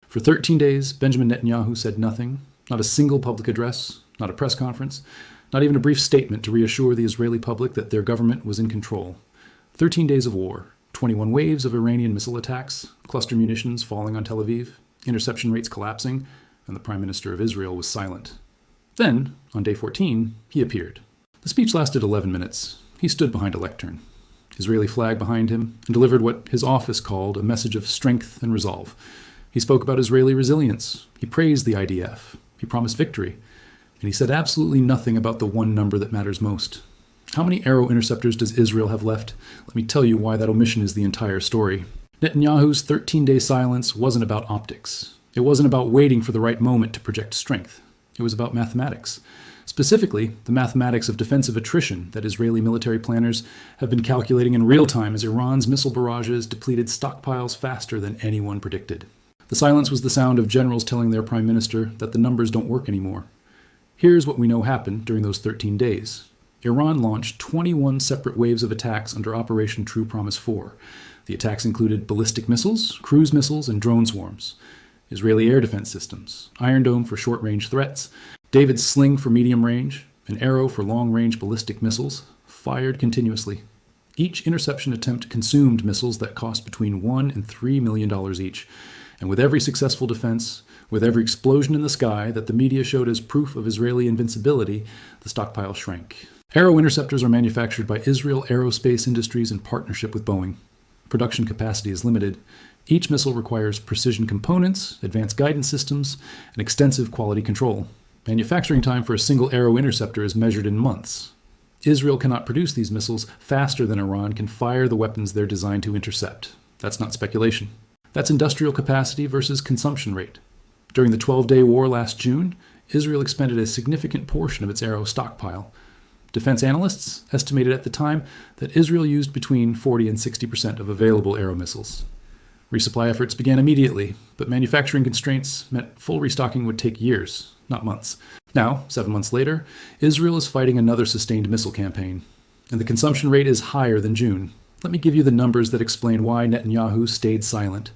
For 13 days, Benjamin Netanyahu said nothing, not a single public address, not a press conference, not even a brief statement to reassure the Israeli public that their government was in control. 13 days of war, 21 waves of Iranian missile attacks, cluster munitions falling on Tel Aviv, interception rates collapsing, and the Prime Minister of Israel was silent. Then, on day 14, he appeared. The speech lasted 11 minutes. He stood behind a lectern, Israeli flag behind him, and delivered what his office called a message of strength and resolve. He spoke about Israeli resilience. He praised the IDF. He promised victory. And he said absolutely nothing about the one number that matters most. How many Arrow interceptors does Israel have left? Let me tell you why that omission is the entire story. Netanyahu's 13-day silence wasn't about optics. It wasn't about waiting for the right moment to project strength. It was about mathematics. Specifically, the mathematics of defensive attrition that Israeli military planners have been calculating in real time as Iran's missile barrages depleted stockpiles faster than anyone predicted. The silence was the sound of generals telling their prime minister that the numbers don't work anymore. Here's what we know happened during those 13 days. Iran launched 21 separate waves of attacks under Operation True Promise 4. The attacks included ballistic missiles, cruise missiles, and drone swarms. Israeli air defense systems, Iron Dome for short-range threats, David's Sling for medium range, and Arrow for long-range ballistic missiles, fired continuously. Each interception attempt consumed missiles that cost between $1 and $3 million each. And with every successful defense, with every explosion in the sky that the media showed as proof of Israeli invincibility, the stockpile shrank. Arrow interceptors are manufactured by Israel Aerospace Industries in partnership with Boeing. Production capacity is limited. Each missile requires precision components, advanced guidance systems, and extensive quality control. Manufacturing time for a single Arrow interceptor is measured in months. Israel cannot produce these missiles faster than Iran can fire the weapons they're designed to intercept. That's not speculation. That's industrial capacity versus consumption rate. During the 12-day war last June, Israel expended a significant portion of its Arrow stockpile. Defense analysts estimated at the time that Israel used between 40 and 60% of available Arrow missiles. Resupply efforts began immediately, but manufacturing constraints meant full restocking would take years, not months. Now, 7 months later, Israel is fighting another sustained missile campaign, and the consumption rate is higher than June. Let me give you the numbers that explain why Netanyahu stayed silent.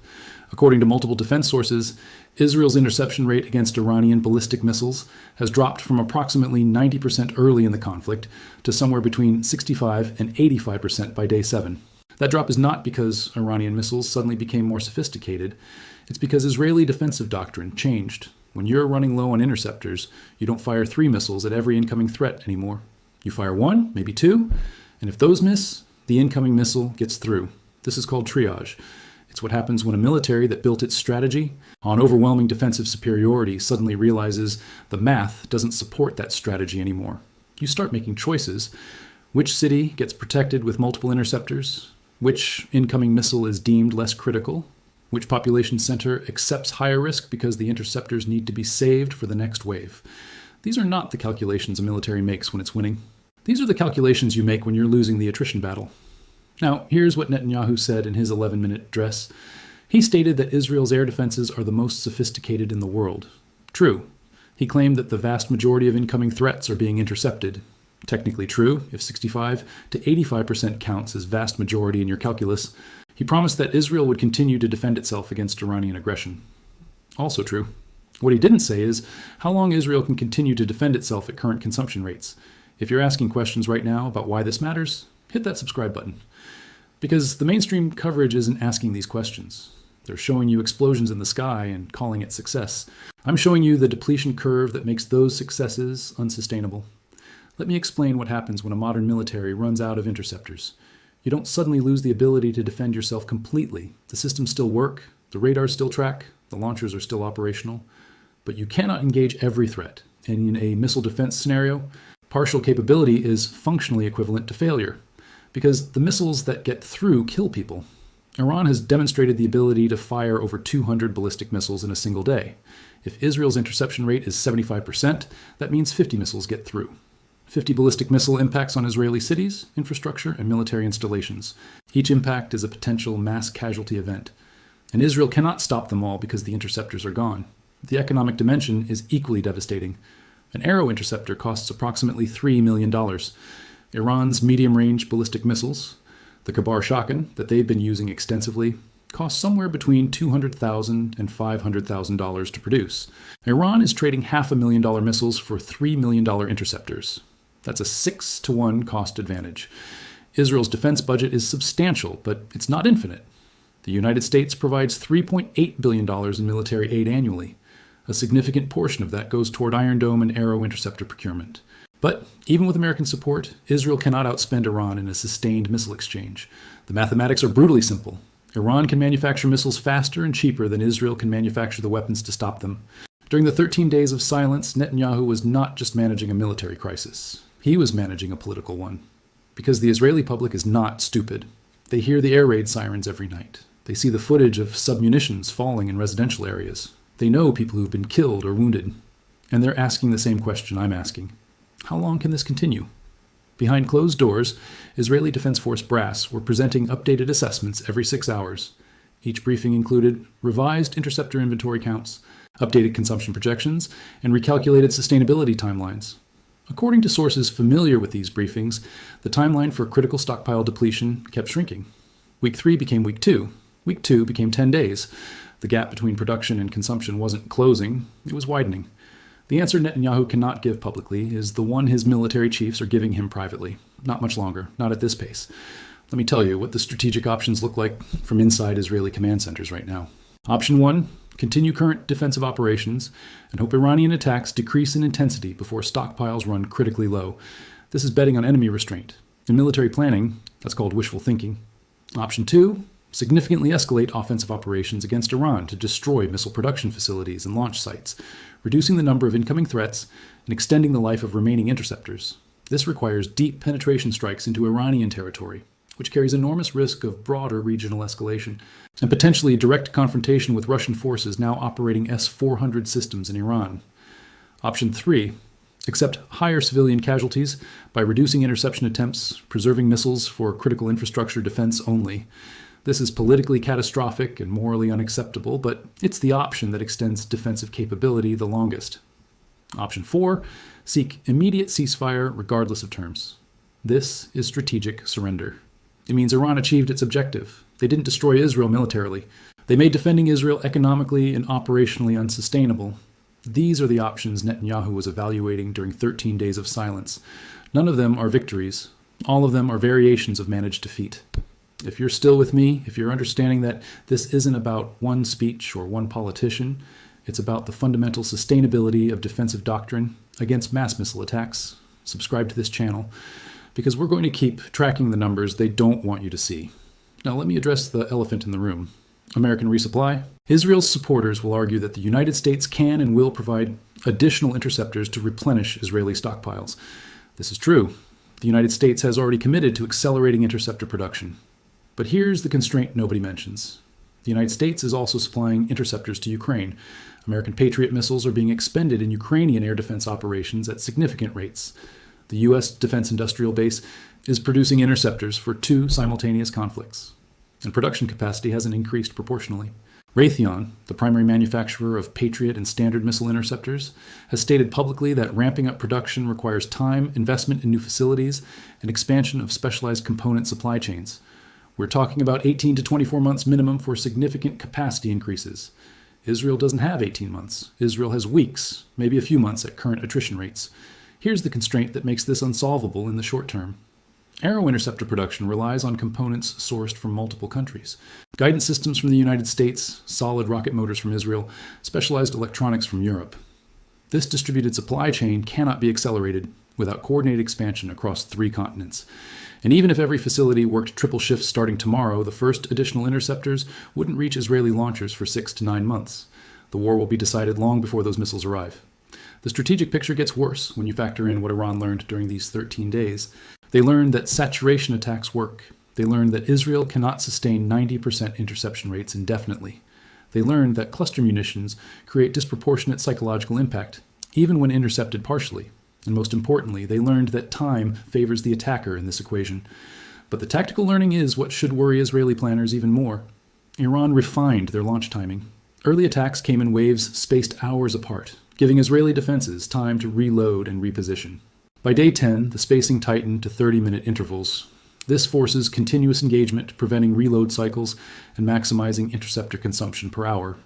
According to multiple defense sources, Israel's interception rate against Iranian ballistic missiles has dropped from approximately 90% early in the conflict to somewhere between 65 and 85% by day 7. That drop is not because Iranian missiles suddenly became more sophisticated. It's because Israeli defensive doctrine changed. When you're running low on interceptors, you don't fire 3 missiles at every incoming threat anymore. You fire 1, maybe 2, and if those miss, the incoming missile gets through. This is called triage. It's what happens when a military that built its strategy on overwhelming defensive superiority suddenly realizes the math doesn't support that strategy anymore. You start making choices. Which city gets protected with multiple interceptors? Which incoming missile is deemed less critical? Which population center accepts higher risk because the interceptors need to be saved for the next wave? These are not the calculations a military makes when it's winning. These are the calculations you make when you're losing the attrition battle. Now, here's what Netanyahu said in his 11-minute address. He stated that Israel's air defenses are the most sophisticated in the world. True. He claimed that the vast majority of incoming threats are being intercepted. Technically true, if 65 to 85% counts as vast majority in your calculus. He promised that Israel would continue to defend itself against Iranian aggression. Also true. What he didn't say is how long Israel can continue to defend itself at current consumption rates. If you're asking questions right now about why this matters, hit that subscribe button. Because the mainstream coverage isn't asking these questions. They're showing you explosions in the sky and calling it success. I'm showing you the depletion curve that makes those successes unsustainable. Let me explain what happens when a modern military runs out of interceptors. You don't suddenly lose the ability to defend yourself completely. The systems still work, the radars still track, the launchers are still operational, but you cannot engage every threat. And in a missile defense scenario, partial capability is functionally equivalent to failure, because the missiles that get through kill people. Iran has demonstrated the ability to fire over 200 ballistic missiles in a single day. If Israel's interception rate is 75%, that means 50 missiles get through. 50 ballistic missile impacts on Israeli cities, infrastructure, and military installations. Each impact is a potential mass casualty event. And Israel cannot stop them all because the interceptors are gone. The economic dimension is equally devastating. An Arrow interceptor costs approximately $3 million. Iran's medium-range ballistic missiles, the Kabar Shaken that they've been using extensively, costs somewhere between $200,000 and $500,000 to produce. Iran is trading $500,000 missiles for $3 million interceptors. That's a 6-to-1 cost advantage. Israel's defense budget is substantial, but it's not infinite. The United States provides $3.8 billion in military aid annually. A significant portion of that goes toward Iron Dome and Arrow interceptor procurement. But even with American support, Israel cannot outspend Iran in a sustained missile exchange. The mathematics are brutally simple. Iran can manufacture missiles faster and cheaper than Israel can manufacture the weapons to stop them. During the 13 days of silence, Netanyahu was not just managing a military crisis. He was managing a political one. Because the Israeli public is not stupid. They hear the air raid sirens every night. They see the footage of submunitions falling in residential areas. They know people who've been killed or wounded. And they're asking the same question I'm asking. How long can this continue? Behind closed doors, Israeli Defense Force brass were presenting updated assessments every 6 hours. Each briefing included revised interceptor inventory counts, updated consumption projections, and recalculated sustainability timelines. According to sources familiar with these briefings, the timeline for critical stockpile depletion kept shrinking. Week 3 became Week 2. Week 2 became 10 days. The gap between production and consumption wasn't closing, it was widening. The answer Netanyahu cannot give publicly is the one his military chiefs are giving him privately. Not much longer, not at this pace. Let me tell you what the strategic options look like from inside Israeli command centers right now. Option 1, continue current defensive operations and hope Iranian attacks decrease in intensity before stockpiles run critically low. This is betting on enemy restraint. In military planning, that's called wishful thinking. Option 2, significantly escalate offensive operations against Iran to destroy missile production facilities and launch sites, reducing the number of incoming threats and extending the life of remaining interceptors. This requires deep penetration strikes into Iranian territory, which carries enormous risk of broader regional escalation, and potentially direct confrontation with Russian forces now operating S-400 systems in Iran. Option 3, accept higher civilian casualties by reducing interception attempts, preserving missiles for critical infrastructure defense only. This is politically catastrophic and morally unacceptable, but it's the option that extends defensive capability the longest. Option 4, seek immediate ceasefire regardless of terms. This is strategic surrender. It means Iran achieved its objective. They didn't destroy Israel militarily. They made defending Israel economically and operationally unsustainable. These are the options Netanyahu was evaluating during 13 days of silence. None of them are victories. All of them are variations of managed defeat. If you're still with me, if you're understanding that this isn't about one speech or one politician, it's about the fundamental sustainability of defensive doctrine against mass missile attacks, subscribe to this channel, because we're going to keep tracking the numbers they don't want you to see. Now let me address the elephant in the room. American resupply. Israel's supporters will argue that the United States can and will provide additional interceptors to replenish Israeli stockpiles. This is true. The United States has already committed to accelerating interceptor production. But here's the constraint nobody mentions. The United States is also supplying interceptors to Ukraine. American Patriot missiles are being expended in Ukrainian air defense operations at significant rates. The U.S. defense industrial base is producing interceptors for 2 simultaneous conflicts, and production capacity hasn't increased proportionally. Raytheon, the primary manufacturer of Patriot and Standard missile interceptors, has stated publicly that ramping up production requires time, investment in new facilities, and expansion of specialized component supply chains. We're talking about 18 to 24 months minimum for significant capacity increases. Israel doesn't have 18 months. Israel has weeks, maybe a few months at current attrition rates. Here's the constraint that makes this unsolvable in the short term. Arrow interceptor production relies on components sourced from multiple countries. Guidance systems from the United States, solid rocket motors from Israel, specialized electronics from Europe. This distributed supply chain cannot be accelerated without coordinated expansion across 3 continents. And even if every facility worked triple shifts starting tomorrow, the first additional interceptors wouldn't reach Israeli launchers for 6 to 9 months. The war will be decided long before those missiles arrive. The strategic picture gets worse when you factor in what Iran learned during these 13 days. They learned that saturation attacks work. They learned that Israel cannot sustain 90% interception rates indefinitely. They learned that cluster munitions create disproportionate psychological impact, even when intercepted partially. And most importantly, they learned that time favors the attacker in this equation. But the tactical learning is what should worry Israeli planners even more. Iran refined their launch timing. Early attacks came in waves spaced hours apart, giving Israeli defenses time to reload and reposition. By day 10, the spacing tightened to 30-minute intervals. This forces continuous engagement, preventing reload cycles and maximizing interceptor consumption per hour.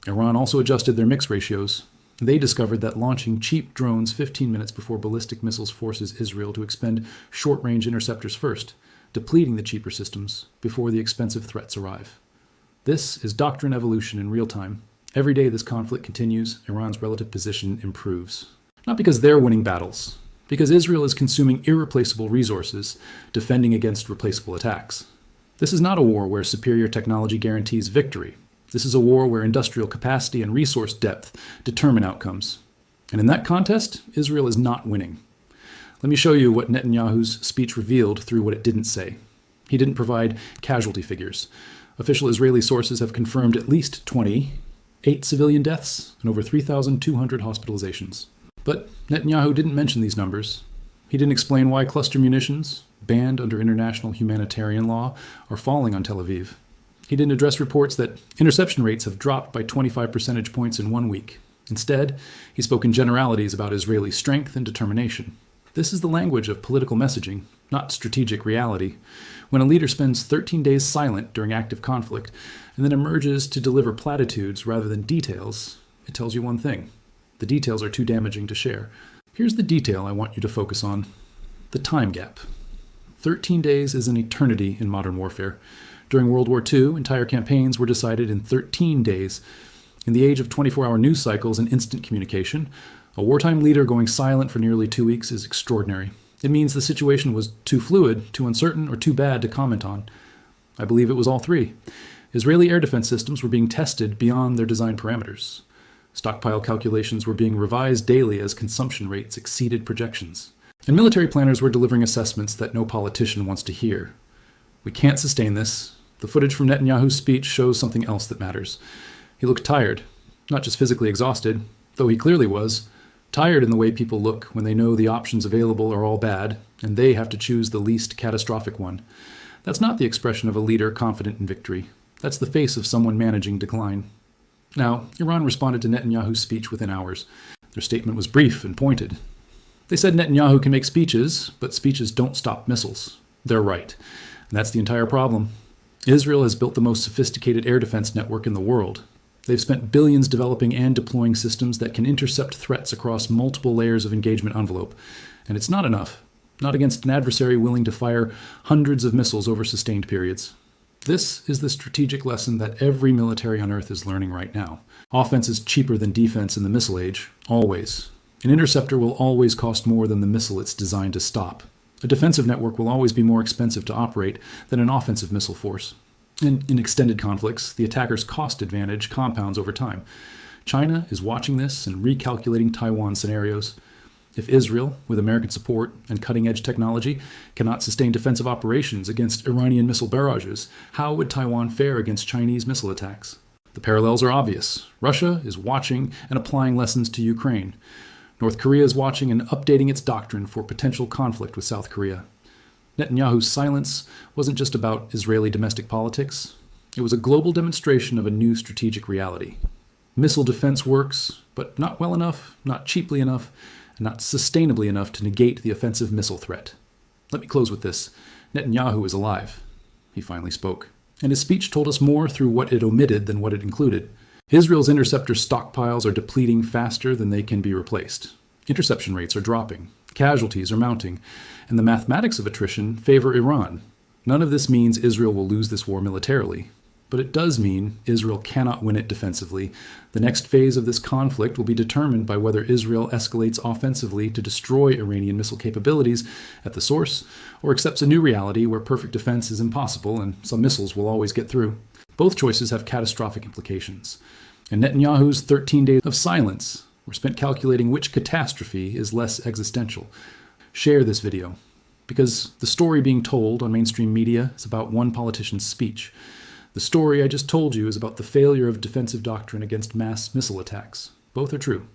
Iran also adjusted their mix ratios. They discovered that launching cheap drones 15 minutes before ballistic missiles forces Israel to expend short-range interceptors first, depleting the cheaper systems before the expensive threats arrive. This is doctrine evolution in real time. Every day this conflict continues, Iran's relative position improves. Not because they're winning battles, because Israel is consuming irreplaceable resources, defending against replaceable attacks. This is not a war where superior technology guarantees victory. This is a war where industrial capacity and resource depth determine outcomes. And in that contest, Israel is not winning. Let me show you what Netanyahu's speech revealed through what it didn't say. He didn't provide casualty figures. Official Israeli sources have confirmed at least 8 civilian deaths, and over 3,200 hospitalizations. But Netanyahu didn't mention these numbers. He didn't explain why cluster munitions, banned under international humanitarian law, are falling on Tel Aviv. He didn't address reports that interception rates have dropped by 25 percentage points in 1 week. Instead, he spoke in generalities about Israeli strength and determination. This is the language of political messaging, not strategic reality. When a leader spends 13 days silent during active conflict and then emerges to deliver platitudes rather than details, it tells you one thing. The details are too damaging to share. Here's the detail I want you to focus on. The time gap. 13 days is an eternity in modern warfare. During World War II, entire campaigns were decided in 13 days. In the age of 24-hour news cycles and instant communication, a wartime leader going silent for nearly 2 weeks is extraordinary. It means the situation was too fluid, too uncertain, or too bad to comment on. I believe it was all three. Israeli air defense systems were being tested beyond their design parameters. Stockpile calculations were being revised daily as consumption rates exceeded projections. And military planners were delivering assessments that no politician wants to hear. We can't sustain this. The footage from Netanyahu's speech shows something else that matters. He looked tired, not just physically exhausted, though he clearly was. Tired in the way people look when they know the options available are all bad, and they have to choose the least catastrophic one. That's not the expression of a leader confident in victory. That's the face of someone managing decline. Now, Iran responded to Netanyahu's speech within hours. Their statement was brief and pointed. They said Netanyahu can make speeches, but speeches don't stop missiles. They're right. And that's the entire problem. Israel has built the most sophisticated air defense network in the world. They've spent billions developing and deploying systems that can intercept threats across multiple layers of engagement envelope. And it's not enough. Not against an adversary willing to fire hundreds of missiles over sustained periods. This is the strategic lesson that every military on Earth is learning right now. Offense is cheaper than defense in the missile age, always. An interceptor will always cost more than the missile it's designed to stop. A defensive network will always be more expensive to operate than an offensive missile force. And in extended conflicts, the attacker's cost advantage compounds over time. China is watching this and recalculating Taiwan scenarios. If Israel, with American support and cutting-edge technology, cannot sustain defensive operations against Iranian missile barrages, how would Taiwan fare against Chinese missile attacks? The parallels are obvious. Russia is watching and applying lessons to Ukraine. North Korea is watching and updating its doctrine for potential conflict with South Korea. Netanyahu's silence wasn't just about Israeli domestic politics. It was a global demonstration of a new strategic reality. Missile defense works, but not well enough, not cheaply enough, and not sustainably enough to negate the offensive missile threat. Let me close with this. Netanyahu is alive. He finally spoke. And his speech told us more through what it omitted than what it included. Israel's interceptor stockpiles are depleting faster than they can be replaced. Interception rates are dropping. Casualties are mounting. And the mathematics of attrition favor Iran. None of this means Israel will lose this war militarily. But it does mean Israel cannot win it defensively. The next phase of this conflict will be determined by whether Israel escalates offensively to destroy Iranian missile capabilities at the source, or accepts a new reality where perfect defense is impossible and some missiles will always get through. Both choices have catastrophic implications. And Netanyahu's 13 days of silence were spent calculating which catastrophe is less existential. Share this video, because the story being told on mainstream media is about one politician's speech. The story I just told you is about the failure of defensive doctrine against mass missile attacks. Both are true.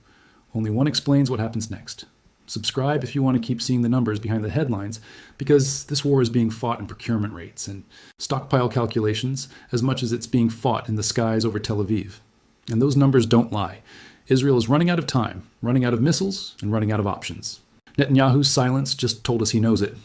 Only one explains what happens next. Subscribe if you want to keep seeing the numbers behind the headlines, because this war is being fought in procurement rates and stockpile calculations as much as it's being fought in the skies over Tel Aviv. And those numbers don't lie. Israel is running out of time, running out of missiles, and running out of options. Netanyahu's silence just told us he knows it.